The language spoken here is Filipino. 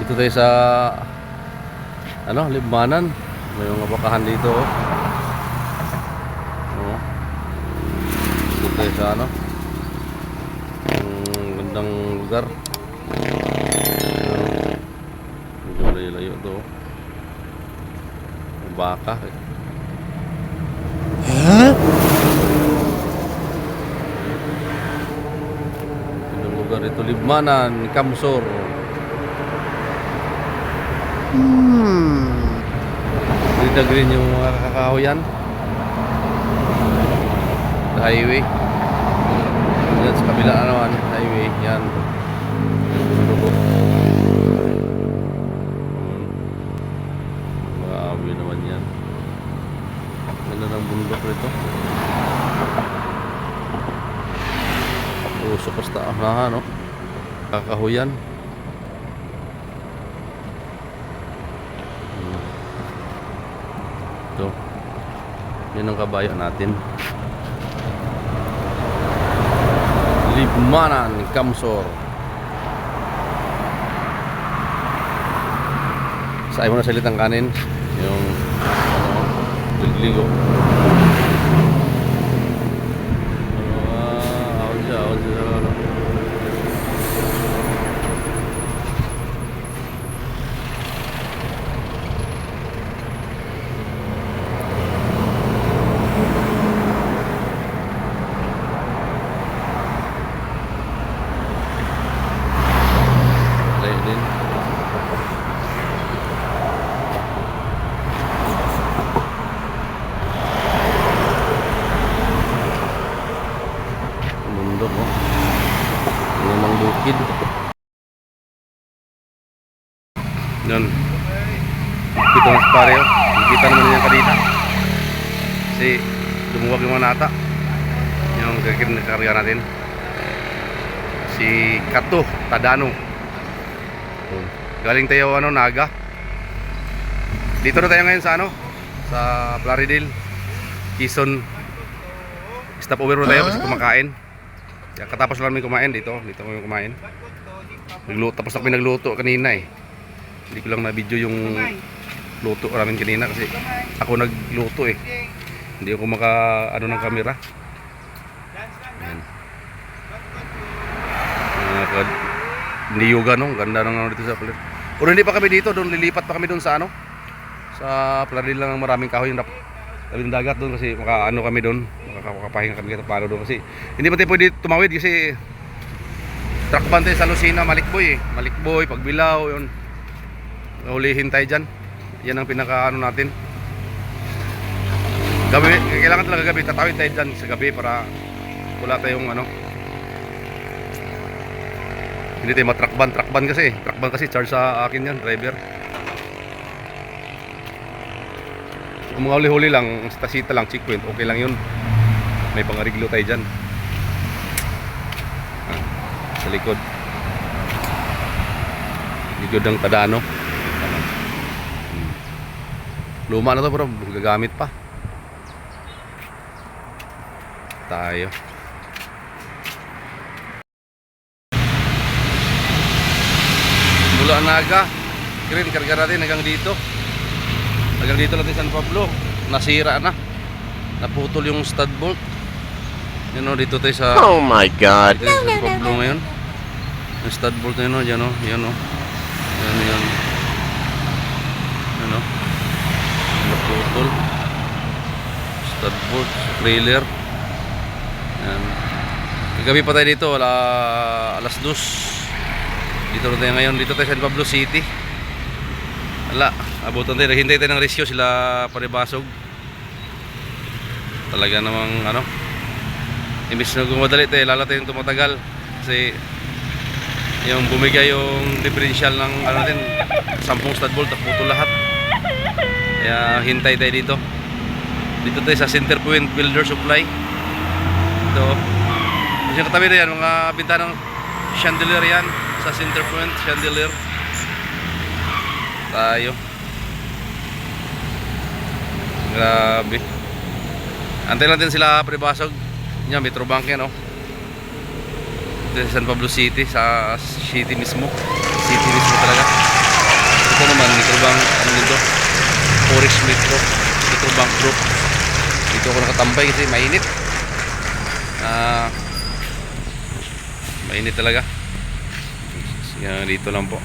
Dito tayo sa Libmanan. May mga bakahan dito. Oh. Dito tayo sa ang gandang lugar. Medyo layo-layo to. Baka. Yung lugar ito, Libmanan, Kamsor. Green na green yung mga kakahoyan. The highway. Yan sa kabila naman, highway. Yan. Grabe naman yan. Ganda ng bundok rito. Usok basta no? Kakahoyan. Ito. Yan ang kabayo natin. Libmanan, Kamsor. Sa mo na salitang kanin. Yung ligo. Bukid. Yan. Kita mas pare oh. Kita naman niya kanina. Kasi lumuwag yung mga nata. Yung karya natin. Si Kato Tadano. Galing tayo Naga. Dito na tayo ngayon sa sa Plaridel. Quezon. Stop over na tayo kasi kumakain. Katapos lang kami kumain dito kami kumain. Tapos na kami nagluto kanina eh. Hindi ko lang na-video yung luto namin kanina kasi ako nagluto eh. Hindi ako ng camera. Ayan. Niyuga ganda ng dito sa Plaridel. Pero hindi pa kami dito, doon lilipat pa kami doon sa sa Plaridel lang maraming kahoy yung tabing dagat doon kasi kami doon. Makakapahinga kami kita palo doon kasi hindi pa tayo pwede tumawid kasi truck ban tayo sa Lucena, Malikboy Pagbilao yun, hulihin tayo dyan. Yan ang pinaka natin gabi, kailangan talaga gabi tatawid tayo dyan sa gabi para wala tayong hindi tayo truck ban kasi charge sa akin yan, driver. Kung mga huli-huli lang, stasita lang, checkpoint, okay lang yun. May pangariglo tayo dyan sa likod ng Tadano. Luma na to bro, gagamit pa tayo. Mula Naga Green, karga natin hanggang dito natin San Pablo. Nasira na, naputol yung stud bolt. Yan dito tayo sa oh my god, San Pablo ngayon. Yung stud bolt na yun yan yan naputol stud bolt trailer. Yan. Kagabi pa tayo dito, alas 2. Dito na tayo ngayon, dito tayo sa San Pablo City. Abutan tayo, hintay tayo ng rescue sila Paribasog. Talaga namang imbis na gumadali tayo, lalo tayong tumatagal kasi yung bumigay yung differential ng natin 10 stud bolt, naputol lahat. Kaya hintay tayo dito tayo sa Center Point Builder Supply. Ito yung katabi na yan, mga bintanang chandelier yan sa Center Point chandelier tayo. Grabe. Antay natin sila Paribasog. Yan, Metrobank yan San Pablo City, sa city mismo talaga. Ito naman, Metrobank, ano dito? Forex Metro, Metrobank Group. Dito ako nakatambay kasi mainit. Mainit talaga. Dito lang po.